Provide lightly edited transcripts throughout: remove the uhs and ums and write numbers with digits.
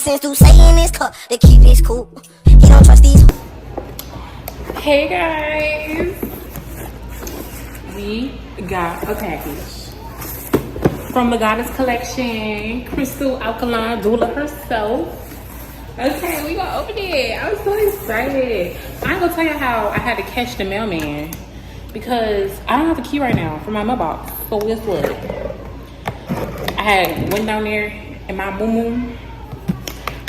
sense to say in this cup to keep his cool. He don't trust these. Hey guys, we got a package from the Goddess Collection, Krystal Alkaline Doula herself. Okay, we gonna open it. I'm so excited. I'm gonna tell you how I had to catch the mailman because I don't have a key right now for my mailbox. So guess what? I went down there in my moo-moo.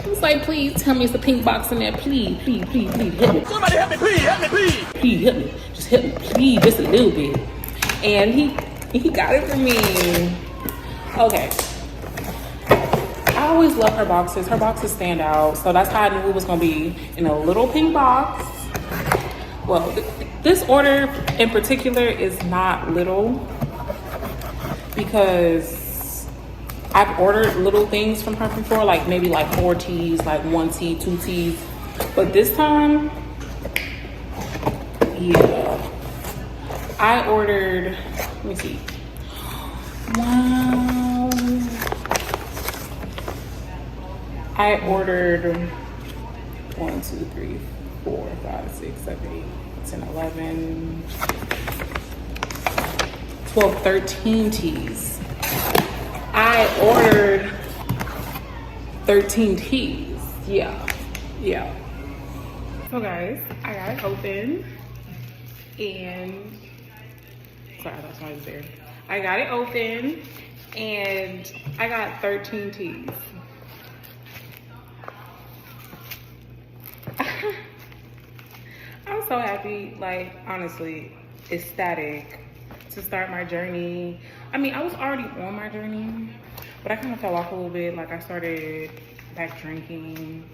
I was like, please tell me it's a pink box in there. Please, please, please, please, help me. Somebody help me, please, help me, please. Please help me. Just help me, please, just a little bit. And he got it for me. Okay. I always love her boxes. Her boxes stand out. So that's how I knew it was gonna be in a little pink box. Well, this order in particular is not little because I've ordered little things from her before, like maybe like 4 teas, like 1 tea, 2 teas. But this time, yeah, I ordered, let me see. Wow. I ordered 1, 2, 3, 4, 5, 6, 7, 8, 10, 11, 12, 13 teas. I ordered 13 teas. Yeah. So guys, I got it open and sorry, that's why I was there. I got it open and I got 13 teas. I'm so happy, like honestly, ecstatic to start my journey. I mean, I was already on my journey, but I kind of fell off a little bit. Like I started back drinking.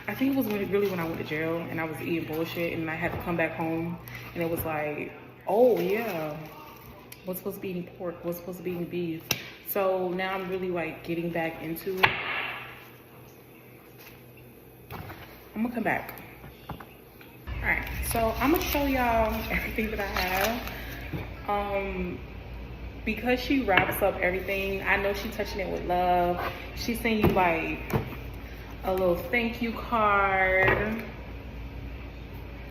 I think it was really when I went to jail and I was eating bullshit and I had to come back home and it was like, oh yeah, what's supposed to be eating pork? What's supposed to be eating beef? So now I'm really like getting back into it. I'm gonna come back. All right, so I'm gonna show y'all everything that I have. Because she wraps up everything, I know she's touching it with love. She sent you like a little thank you card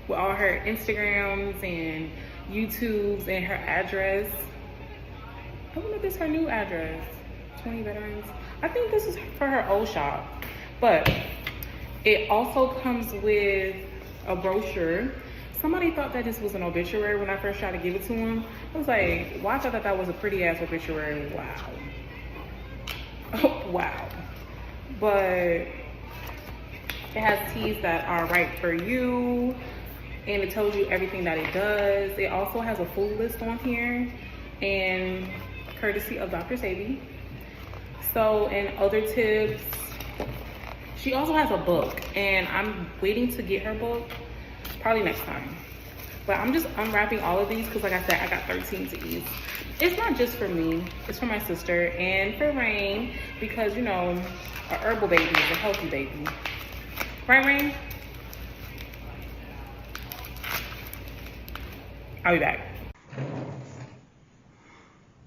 with all her Instagrams and YouTubes and her address. I wonder if this is her new address, 20 Veterans. I think this is for her old shop, but it also comes with a brochure. Somebody thought that this was an obituary when I first tried to give it to him. I was like, well, I thought that was a pretty ass obituary. Wow. Oh, wow. But it has teas that are right for you. And it tells you everything that it does. It also has a food list on here. And courtesy of Dr. Sabi. So, and other tips. She also has a book. And I'm waiting to get her book. Probably next time. But I'm just unwrapping all of these because like I said, I got 13 teas. It's not just for me, it's for my sister and for Rain because you know, a herbal baby is a healthy baby. Right, Rain? I'll be back.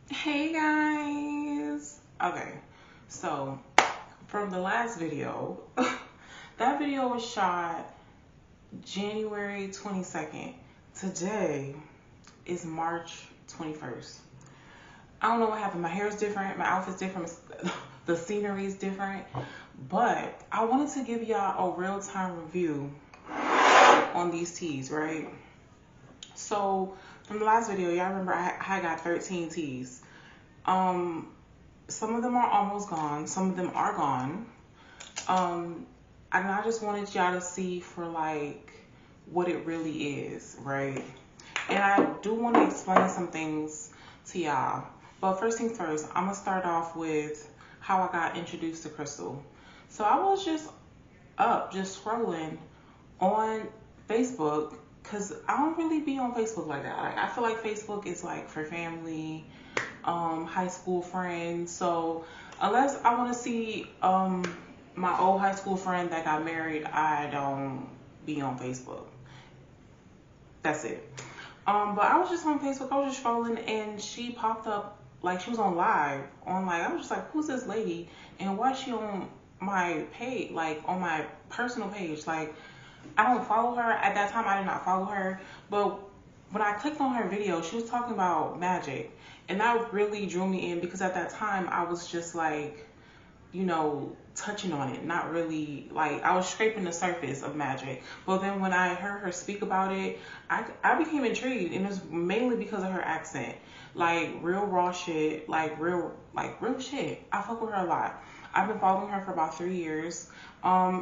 Hey guys. Okay, so from the last video, that video was shot January 22nd. Today is March 21st. I don't know what happened. My hair is different. My outfit's different. The scenery is different. But I wanted to give y'all a real-time review on these teas, right? So from the last video, y'all remember I got 13 teas. Some of them are almost gone. Some of them are gone. And I just wanted y'all to see for like what it really is, right? And I do want to explain some things to y'all. But first things first, I'm gonna start off with how I got introduced to Krystal. So I was just scrolling on Facebook because I don't really be on Facebook like that. Like, I feel like Facebook is like for family, high school friends. So unless I want to see my old high school friend that got married, I don't be on Facebook. That's it. But I was just on Facebook. I was just scrolling and she popped up like she was on live on like, I was just like, who's this lady and why is she on my page, like on my personal page. Like, I don't follow her. At that time, I did not follow her. But when I clicked on her video, she was talking about magic. And that really drew me in because at that time, I was just like, you know, touching on it. Not really, like, I was scraping the surface of magic. But then when I heard her speak about it, I became intrigued. And it was mainly because of her accent. Like, real raw shit. Like, real shit. I fuck with her a lot. I've been following her for about 3 years.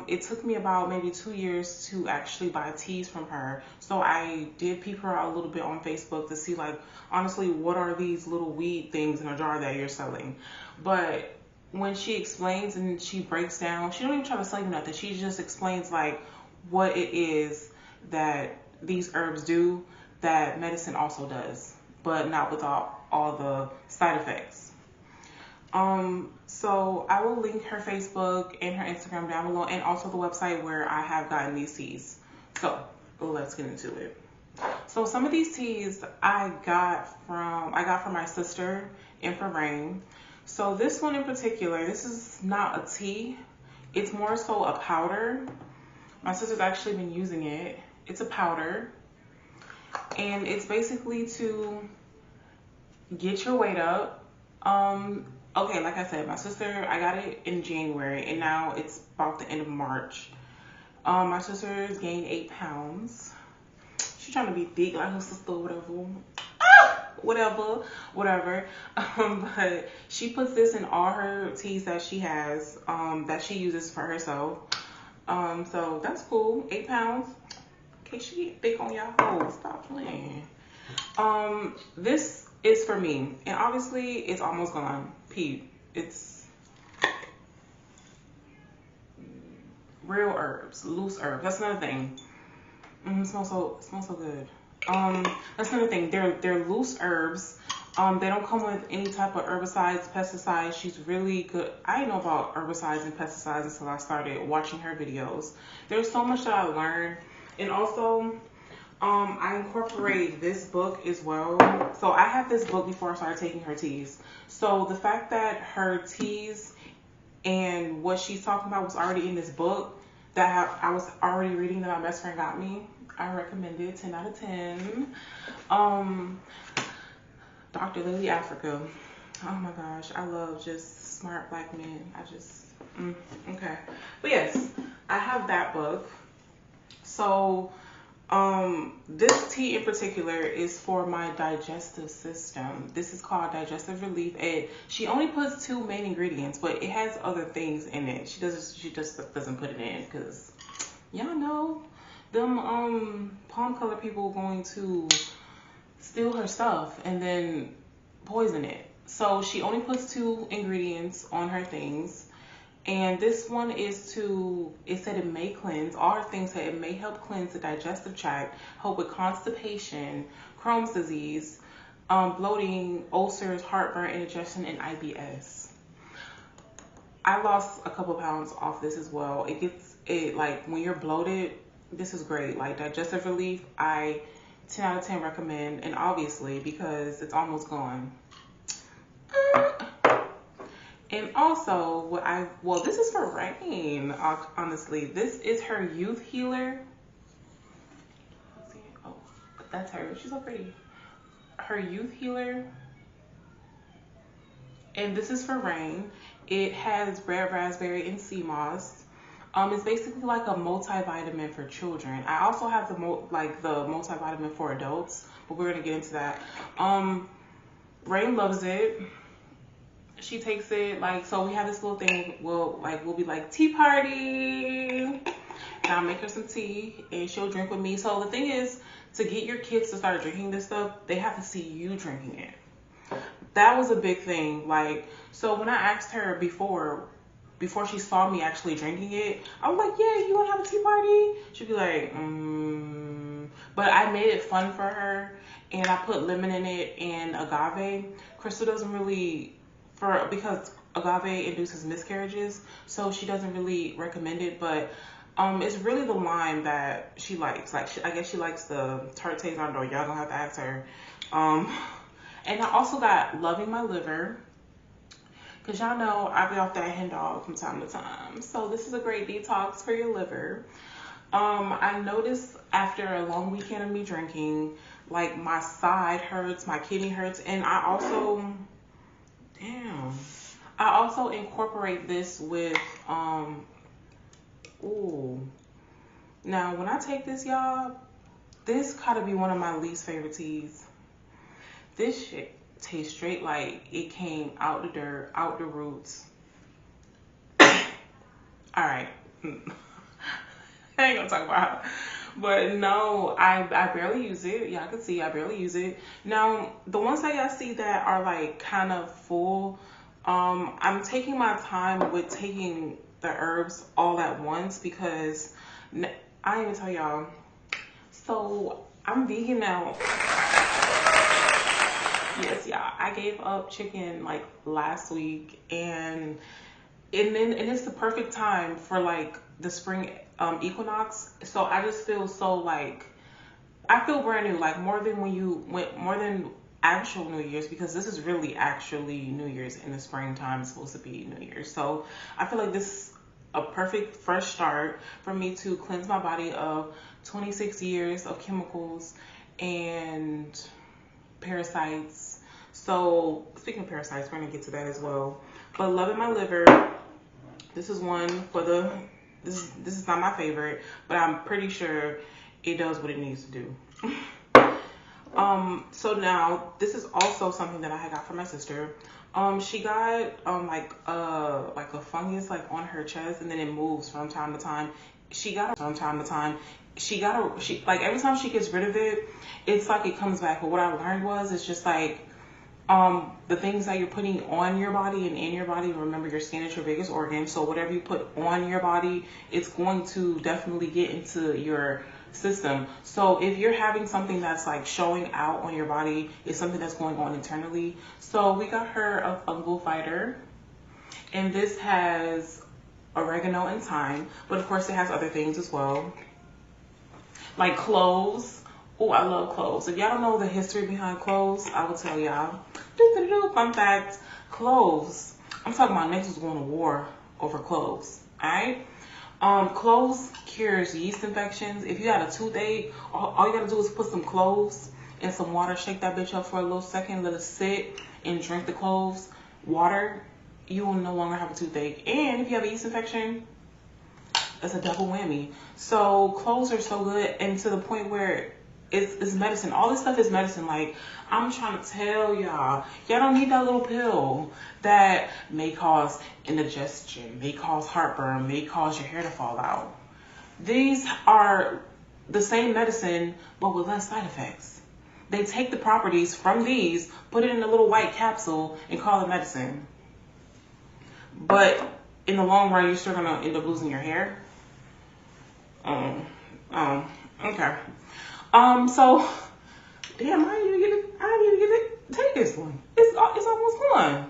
It took me about maybe 2 years to actually buy teas from her. So I did peep her out a little bit on Facebook to see, like, honestly, what are these little weed things in a jar that you're selling? But when she explains and she breaks down, she don't even try to sell you nothing. She just explains, like, what it is that these herbs do that medicine also does, but not without all the side effects. So I will link her Facebook and her Instagram down below, and also the website where I have gotten these teas. So let's get into it. So some of these teas I got from my sister and for Rain. So this one in particular, this is not a tea. It's more so a powder. My sister's actually been using it. It's a powder. And it's basically to get your weight up. Okay, like I said, my sister, I got it in January, and now it's about the end of March. My sister's gained 8 pounds. She's trying to be big like her sister, whatever. But she puts this in all her teas that she has, that she uses for herself. So that's cool. 8 pounds. Okay, she get thick on y'all hoes. Stop playing. This is for me, and obviously it's almost gone. Peep, it's real herbs, loose herbs. That's another thing. It smells so good. That's another thing. They're loose herbs. They don't come with any type of herbicides, pesticides. She's really good. I didn't know about herbicides and pesticides until I started watching her videos. There's so much that I learned, and also I incorporate this book as well. So I had this book before I started taking her teas. So the fact that her teas and what she's talking about was already in this book that I was already reading that my best friend got me, I recommend it. 10 out of 10. Dr. Lily Africa. Oh my gosh, I love just smart black men. Okay. But yes, I have that book. So this tea in particular is for my digestive system. This is called Digestive Relief. She only puts 2 main ingredients, but it has other things in it. She just doesn't put it in because y'all know them palm color people going to steal her stuff and then poison it. So she only puts 2 ingredients on her things. And this one is it said it may cleanse. All her things said it may help cleanse the digestive tract, help with constipation, Crohn's disease, bloating, ulcers, heartburn, indigestion, and IBS. I lost a couple pounds off this as well. Like when you're bloated, this is great. Like digestive relief, I 10 out of 10 recommend, and obviously because it's almost gone. And also, this is for Rain, honestly. This is her youth healer. Oh, that's her. She's so pretty. Her youth healer. And this is for Rain. It has red raspberry and sea moss. It's basically like a multivitamin for children. I also have the multivitamin for adults, but we're gonna get into that. Rain loves it. She takes it so we have this little thing. We'll be like tea party, and I'll make her some tea and she'll drink with me. So the thing is, to get your kids to start drinking this stuff, they have to see you drinking it. That was a big thing. So when I asked her before she saw me actually drinking it, I was like, yeah, you want to have a tea party? She'd be like, But I made it fun for her, and I put lemon in it and agave. Krystal doesn't really, because agave induces miscarriages, so she doesn't really recommend it, but it's really the lime that she likes. I guess she likes the tart taste. I don't know, y'all gonna have to ask her. And I also got Loving My Liver. because y'all know I be off that hen dog from time to time. So this is a great detox for your liver. I noticed after a long weekend of me drinking, like my side hurts, my kidney hurts, and I also incorporate this with now when I take this, y'all, this gotta be one of my least favorite teas. This shit tastes straight like it came out the dirt, out the roots. All right. I ain't gonna talk about it. But no, I barely use it. Y'all can see I barely use it. Now, the ones that y'all see that are like kind of full, I'm taking my time with taking the herbs all at once because I didn't even tell y'all. So I'm vegan now. Yes, y'all. I gave up chicken like last week, and it's the perfect time for like the spring equinox. So I just feel so like I feel brand new, like more than actual New Year's, because this is really actually New Year's in the springtime. It's supposed to be New Year's. So I feel like this is a perfect fresh start for me to cleanse my body of 26 years of chemicals and parasites. So speaking of parasites, we're gonna get to that as well. But loving my liver, this is one for the this is not my favorite, but I'm pretty sure it does what it needs to do. So now this is also something that I had got from my sister. She got like a fungus like on her chest, and then it moves from time to time. She like every time she gets rid of it, it's like it comes back. But what I learned was it's just like the things that you're putting on your body and in your body. Remember, your skin is your biggest organ, so whatever you put on your body, it's going to definitely get into your system. So if you're having something that's like showing out on your body, it's something that's going on internally. So we got her a fungal fighter, and this has oregano and thyme, but of course it has other things as well, like cloves. Oh, I love cloves. If y'all don't know the history behind cloves, I will tell y'all. Fun fact, cloves. I'm talking about niggas was going to war over cloves. Alright? Cloves cures yeast infections. If you had a toothache, all you gotta do is put some cloves in some water, shake that bitch up for a little second, let it sit, and drink the cloves water. You will no longer have a toothache. And if you have a yeast infection, it's a double whammy. So cloves are so good, and to the point where it's medicine. All this stuff is medicine. Like, I'm trying to tell y'all don't need that little pill that may cause indigestion, may cause heartburn, may cause your hair to fall out. These are the same medicine, but with less side effects. They take the properties from these, put it in a little white capsule, and call it medicine. But in the long run, you're still gonna end up losing your hair. Okay. So, damn, I didn't even get it. Take this one. It's almost gone.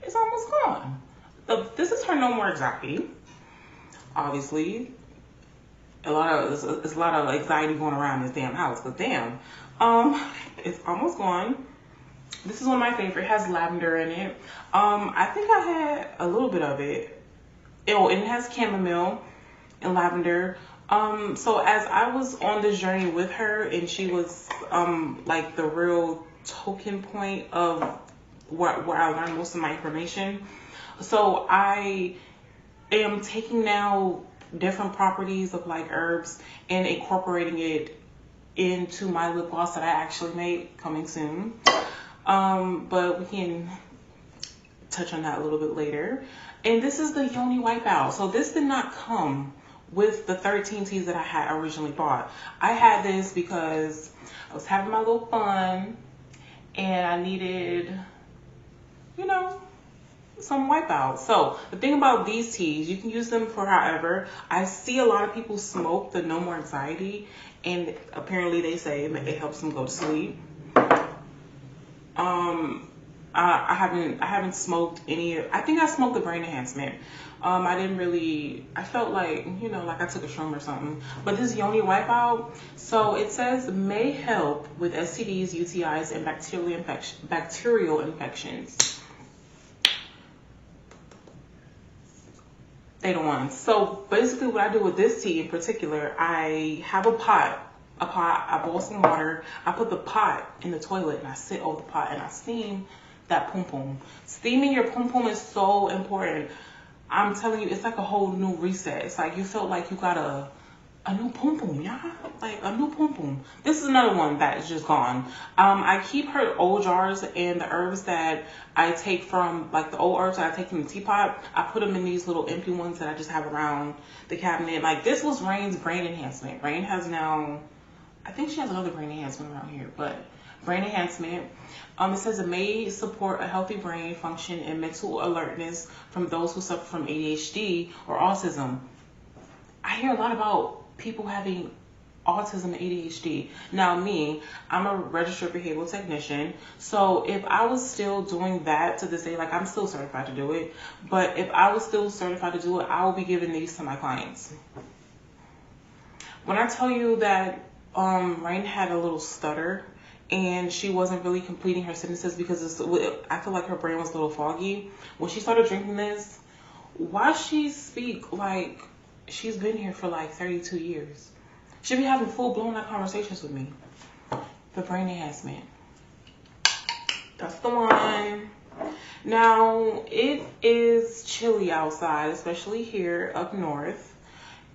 It's almost gone. This is her No More Anxiety. Obviously, there's a lot of anxiety going around this damn house. But damn, it's almost gone. This is one of my favorite. It has lavender in it. I think I had a little bit of it. And it has chamomile and lavender. So as I was on this journey with her, and she was like the real token point of where I learned most of my information. So I am taking now different properties of like herbs and incorporating it into my lip gloss that I actually made, coming soon. But we can touch on that a little bit later. And this is the Yoni Wipeout. So this did not come with the 13 teas that I had originally bought. I had this because I was having my little fun and I needed, some wipeout. So the thing about these teas, you can use them for however. I see a lot of people smoke the No More Anxiety, and apparently they say it helps them go to sleep. I haven't smoked any. I think I smoked the brain enhancement. I felt like, like I took a shroom or something. But this Yoni Wipeout, so it says may help with STDs, UTIs, and bacterial infections. they the ones. So basically what I do with this tea in particular, I have a pot, I boil some water, I put the pot in the toilet and I sit over the pot and I steam that pum pum. Steaming your pum pum is so important. I'm telling you, it's like a whole new reset. It's like you felt like you got a new pum pum, yeah, like a new pum pum. This is another one that is just gone. I keep her old jars and the herbs that I take from, like the old herbs that I take from the teapot. I put them in these little empty ones that I just have around the cabinet. Like this was Rain's brain enhancement. Rain has now, I think she has another brain enhancement around here, but brain enhancement. It says it may support a healthy brain function and mental alertness from those who suffer from ADHD or autism. I hear a lot about people having autism and ADHD. Now me, I'm a registered behavioral technician. So if I was still doing that to this day, like I'm still certified to do it, but if I was still certified to do it, I will be giving these to my clients. When I tell you that Rain had a little stutter and she wasn't really completing her sentences because I feel like her brain was a little foggy. When she started drinking this, why she speak like she's been here for like 32 years. She be having full-blown like conversations with me. The brain enhancement. That's the one. Now, it is chilly outside, especially here up north.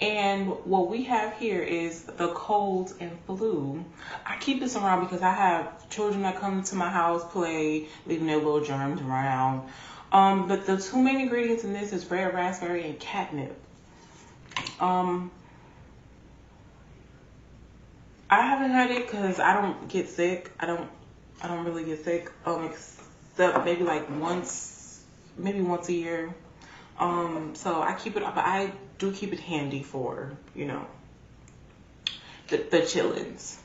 And what we have here is the cold and flu. I keep this around because I have children that come to my house, play, leaving their little germs around. But the two main ingredients in this is red raspberry and catnip. I haven't had it because I don't get sick. I don't really get sick. Except maybe like once a year. So I keep it up, but I do keep it handy for, you know, the chillins.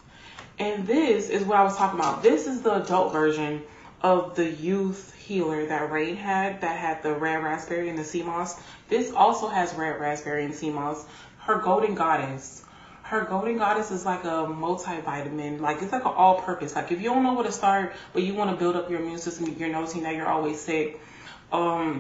And this is what I was talking about. This is the adult version of the youth healer that Rain had, that had the red raspberry and the sea moss. This also has red raspberry and sea moss. Her golden goddess. Her golden goddess is like a multivitamin. Like it's like an all-purpose. Like if you don't know where to start, but you want to build up your immune system, you're noticing that you're always sick.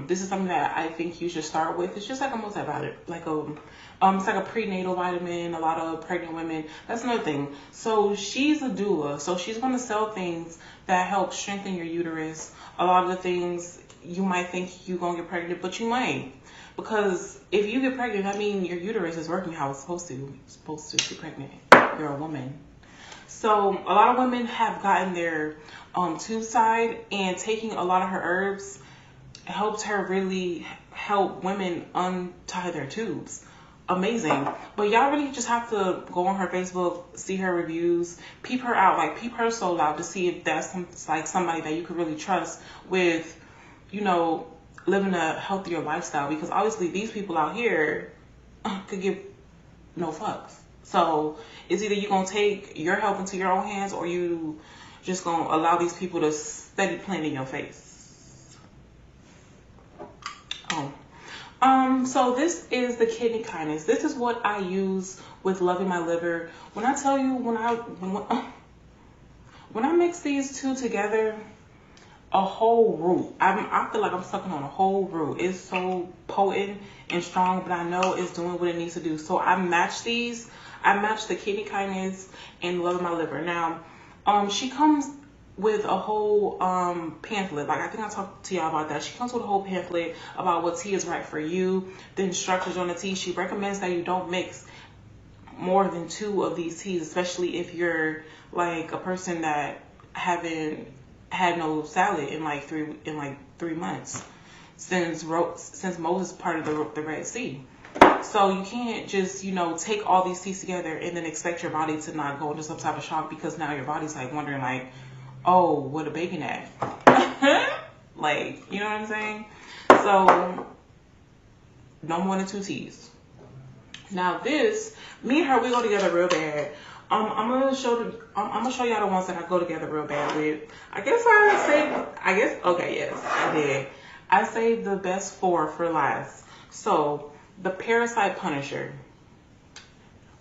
This is something that I think you should start with. It's just like a multivitamin, like it's like a prenatal vitamin. A lot of pregnant women. That's another thing. So she's a doula. So she's going to sell things that help strengthen your uterus. A lot of the things you might think you're going to get pregnant, but you might. Because if you get pregnant, that means your uterus is working how it's supposed to. You're supposed to get pregnant. You're a woman. So a lot of women have gotten their tube side, and taking a lot of her herbs helped her really help women untie their tubes. Amazing. But y'all really just have to go on her Facebook, see her reviews, peep her out, like peep her soul out to see if that's like somebody that you could really trust with, you know, living a healthier lifestyle. Because obviously these people out here could give no fucks. So it's either you gonna take your health into your own hands, or you just gonna allow these people to steady plant in your face. So this is the kidney kindness. This is what I use with loving my liver. When I tell you, when I mix these two together, a whole root. I feel like I'm sucking on a whole root. It's so potent and strong, but I know it's doing what it needs to do. So I match these. I match the kidney kindness and loving my liver. Now, she comes with a whole pamphlet. Like I think I talked to y'all about that. She comes with a whole pamphlet about what tea is right for you, the instructions on the tea. She recommends that you don't mix more than 2 of these teas, especially if you're like a person that haven't had no salad in like 3 months since Moses parted the Red Sea. So you can't just, you know, take all these teas together and then expect your body to not go into some type of shock, because now your body's like wondering like, oh, where the bacon at? Like, you know what I'm saying? So no more than 2 teas. Now this, me and her, we go together real bad. I'm gonna show y'all the ones that I go together real bad with. I did. I saved the best 4 for last. So the Parasite Punisher.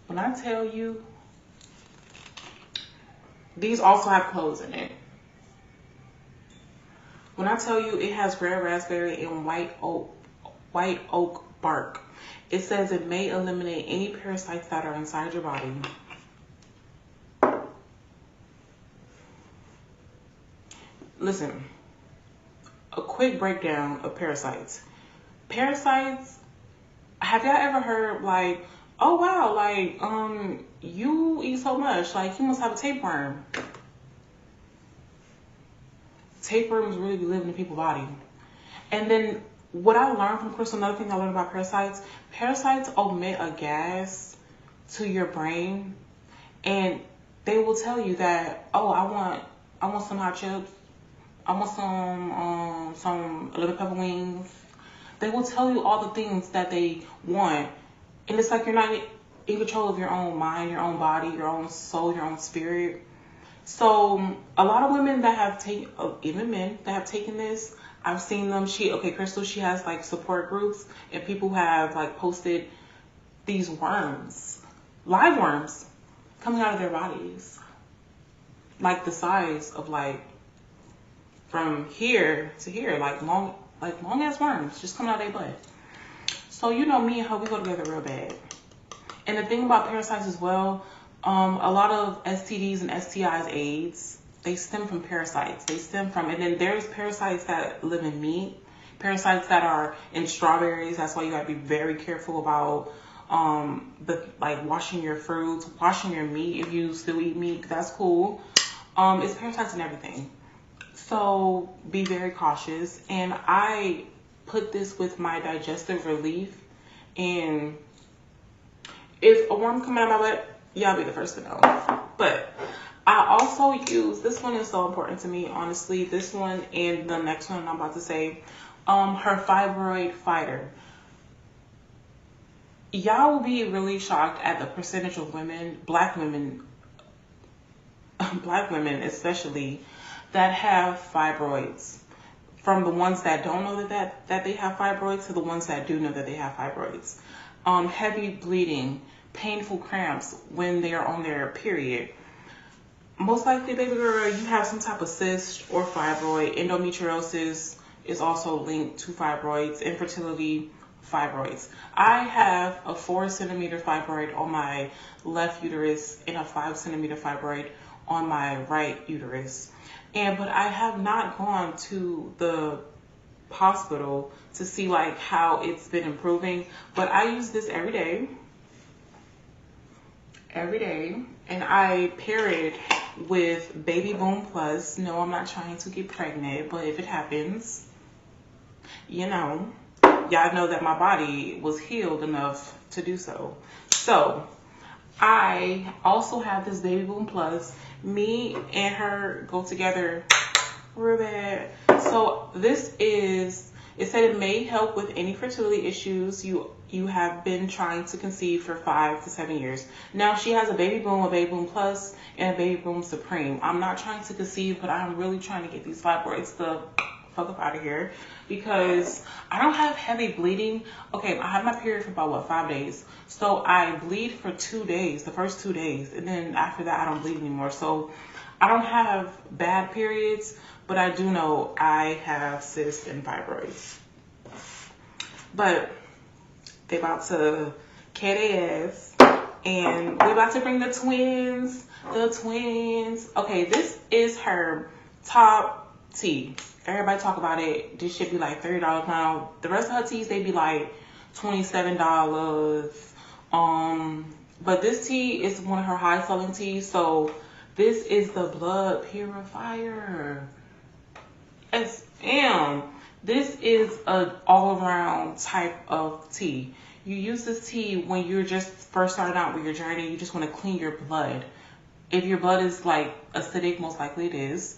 When I tell you, these also have cloves in it. When I tell you it has red raspberry and white oak bark. It says it may eliminate any parasites that are inside your body. Listen, a quick breakdown of parasites. Parasites, have y'all ever heard like, oh wow, like, you eat so much, like you must have a tapeworm. Tapeworms really be living in people's body. And then what I learned from Krystal, another thing I learned about parasites emit a gas to your brain, and they will tell you that, oh, I want some hot chips, I want some little pepper wings. They will tell you all the things that they want, and it's like you're not in control of your own mind, your own body, your own soul, your own spirit. So a lot of women that have taken, even men that have taken this, I've seen them. Krystal, she has like support groups, and people have like posted these worms, live worms, coming out of their bodies, like the size of like from here to here, like long ass worms just coming out of their butt. So you know me and her, we go together real bad. And the thing about parasites as well, a lot of STDs and STIs, AIDS, they stem from parasites. And then there's parasites that live in meat, parasites that are in strawberries. That's why you gotta be very careful about washing your fruits, washing your meat if you still eat meat. That's cool. It's parasites in everything. So be very cautious. And I put this with my digestive relief, and if a worm come out of my butt, y'all be the first to know. But I also use, this one is so important to me, honestly, this one and the next one I'm about to say, her fibroid fighter. Y'all will be really shocked at the percentage of women, black women especially, that have fibroids. From the ones that don't know that they have fibroids to the ones that do know that they have fibroids. Heavy bleeding, painful cramps when they are on their period. Most likely, baby girl, you have some type of cyst or fibroid. Endometriosis is also linked to fibroids. Infertility, fibroids. I have a 4-centimeter fibroid on my left uterus and a 5-centimeter fibroid on my right uterus. But I have not gone to the hospital to see like how it's been improving. But I use this every day, and I pair it with Baby Boom Plus. No, I'm not trying to get pregnant, but if it happens, you know, y'all know that my body was healed enough to do so. So I also have this Baby Boom Plus. Me and her go together real bad. So this is, it said it may help with any fertility issues you have been trying to conceive for 5 to 7 years. Now she has a Baby Boom, a Baby Boom Plus, and a Baby Boom Supreme. I'm not trying to conceive, but I'm really trying to get these fibroids the fuck up out of here, because I don't have heavy bleeding. Okay, I have my period for about 5 days. So I bleed for 2 days, the first 2 days, and then after that I don't bleed anymore. So I don't have bad periods, but I do know I have cysts and fibroids. But they about to kick their ass, and we about to bring the twins. Okay, this is her top tea. Everybody talk about it. This should be like $30 now. The rest of her teas, they be like $27. But this tea is one of her high selling teas. So this is the blood purifier. SM. This is an all around type of tea. You use this tea when you're just first starting out with your journey. You just want to clean your blood. If your blood is like acidic, most likely it is.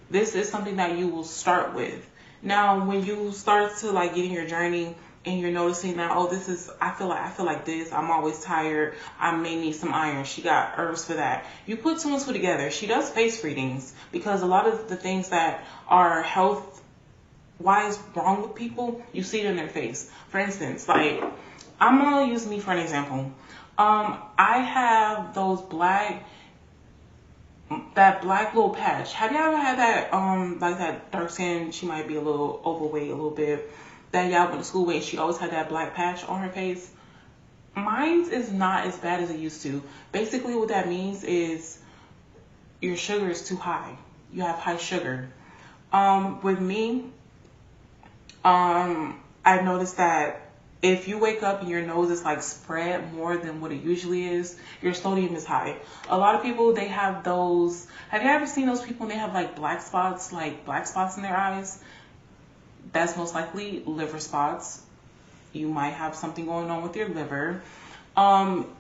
This is something that you will start with. Now, when you start to like get in your journey and you're noticing that, oh, this is, I feel like this, I'm always tired, I may need some iron. She got herbs for that. You put 2 and 2 together. She does face readings, because a lot of the things that are health wise wrong with people, you see it in their face. For instance, like, I'm gonna use me for an example. I have those that black little patch. Have you ever had that, like that dark skin? She might be a little overweight, a little bit. that y'all went to school with, and she always had that black patch on her face. Mine is not as bad as it used to. Basically, what that means is your sugar is too high. You have high sugar. With me, I've noticed that if you wake up and your nose is like spread more than what it usually is, your sodium is high. A lot of people, they have those. Have you ever seen those people and they have like black spots in their eyes? That's most likely liver spots. You might have something going on with your liver.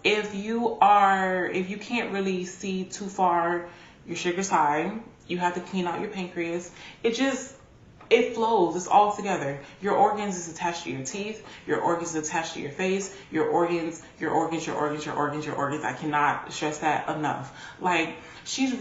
If you can't really see too far, your sugar's high. You have to clean out your pancreas. It flows. It's all together. Your organs is attached to your teeth. Your organs is attached to your face. Your organs. I cannot stress that enough. Like, she's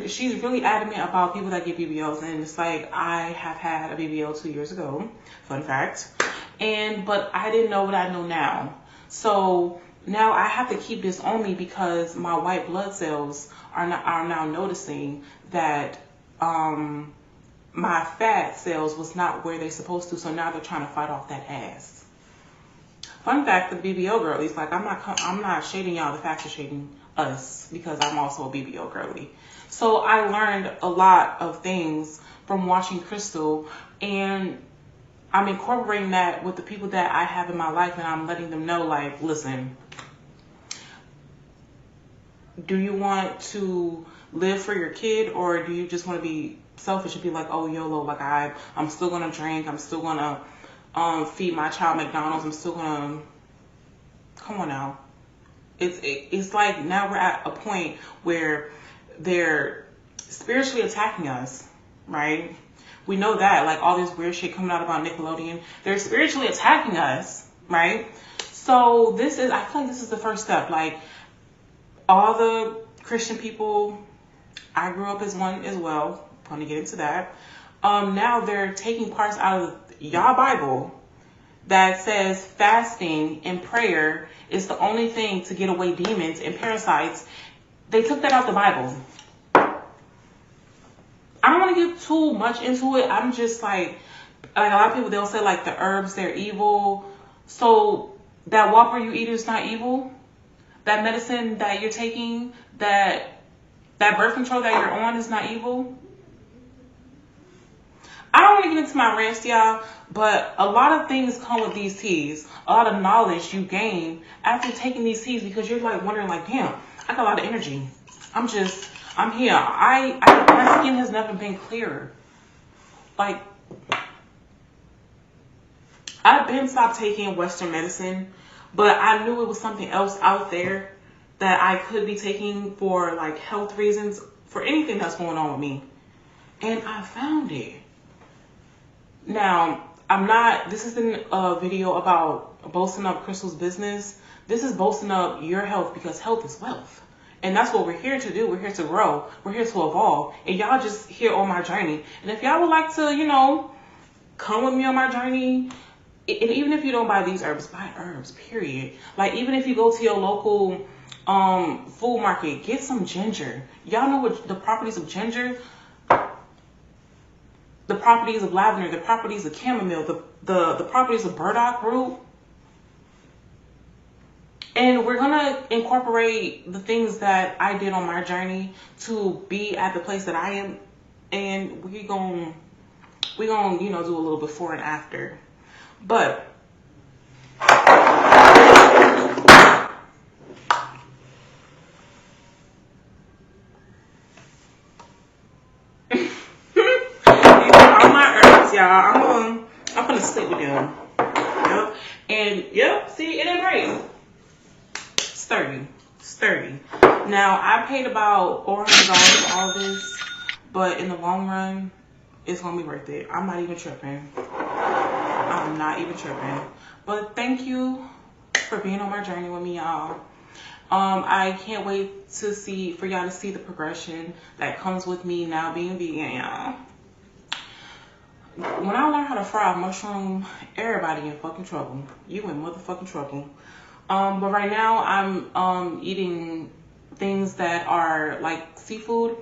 really adamant about people that get BBLs, and it's like, I have had a BBL 2 years ago. Fun fact. But I didn't know what I know now. So now I have to keep this on me because my white blood cells are now noticing that my fat cells was not where they're supposed to, so now they're trying to fight off that ass. Fun fact, the BBL girlies, like, I'm not shading y'all, the facts are shading us, because I'm also a BBL girly. So I learned a lot of things from watching Krystal, and I'm incorporating that with the people that I have in my life, and I'm letting them know, like, listen, do you want to live for your kid, or do you just want to be selfish and be like, oh, YOLO, like, I'm still gonna drink, I'm still gonna feed my child McDonald's, I'm still gonna, come on now. It's like now we're at a point where they're spiritually attacking us, right? We know that, like, all this weird shit coming out about Nickelodeon, they're spiritually attacking us, right? So I feel like this is the first step. Like, all the Christian people, I grew up as one as well. I'm going to get into that. Now they're taking parts out of y'all Bible that says fasting and prayer is the only thing to get away demons and parasites. They took that out the Bible. I don't want to get too much into it. I'm just like a lot of people, they'll say like the herbs, they're evil. So that Whopper you eat is not evil. That medicine that you're taking, that birth control that you're on is not evil. I don't want to get into my rants, y'all, but a lot of things come with these teas. A lot of knowledge you gain after taking these teas, because you're like wondering, like, damn, I got a lot of energy. I'm here. My skin has never been clearer. Like, I've been stopped taking Western medicine, but I knew it was something else out there that I could be taking for like health reasons, for anything that's going on with me. And I found it. Now, this isn't a video about boasting up Krystal's business. This is boasting up your health, because health is wealth. And that's what we're here to do. We're here to grow. We're here to evolve. And y'all just here on my journey. And if y'all would like to, come with me on my journey, and even if you don't buy these herbs, buy herbs, period. Like, even if you go to your local food market, get some ginger. Y'all know what the properties of ginger, the properties of lavender, the properties of chamomile, the properties of burdock root. And we're gonna incorporate the things that I did on my journey to be at the place that I am, and we're gonna do a little before and after. But all my herbs, y'all, I'm gonna stick with them. Yep. And yep, see, it ain't right. Sturdy. Now, I paid about $400 for all this, but in the long run, it's gonna be worth it. I'm not even tripping. But thank you for being on my journey with me, y'all. I can't wait for y'all to see the progression that comes with me now being vegan, y'all. When I learn how to fry a mushroom, everybody in fucking trouble. You in motherfucking trouble. But right now I'm eating things that are like seafood,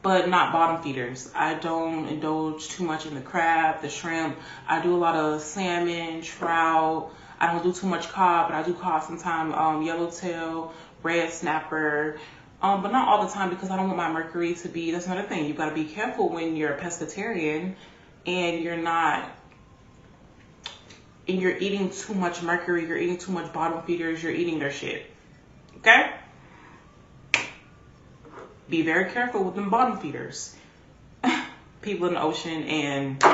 but not bottom feeders. I don't indulge too much in the crab, the shrimp. I do a lot of salmon, trout. I don't do too much cod, but I do cod sometimes. Yellowtail, red snapper, but not all the time because I don't want my mercury to be. That's another thing. You got to be careful when you're a pescatarian and you're not. And you're eating too much mercury, you're eating too much bottom feeders, you're eating their shit. Okay? Be very careful with them bottom feeders. People in the ocean and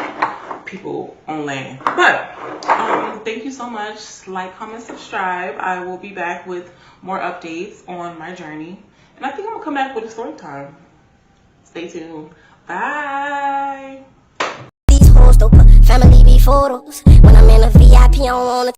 people on land. But thank you so much. Like, comment, subscribe. I will be back with more updates on my journey. And I think I'm gonna come back with a story time. Stay tuned. Bye. These hoes don't put family be photos. When I'm in a VIP, I don't wanna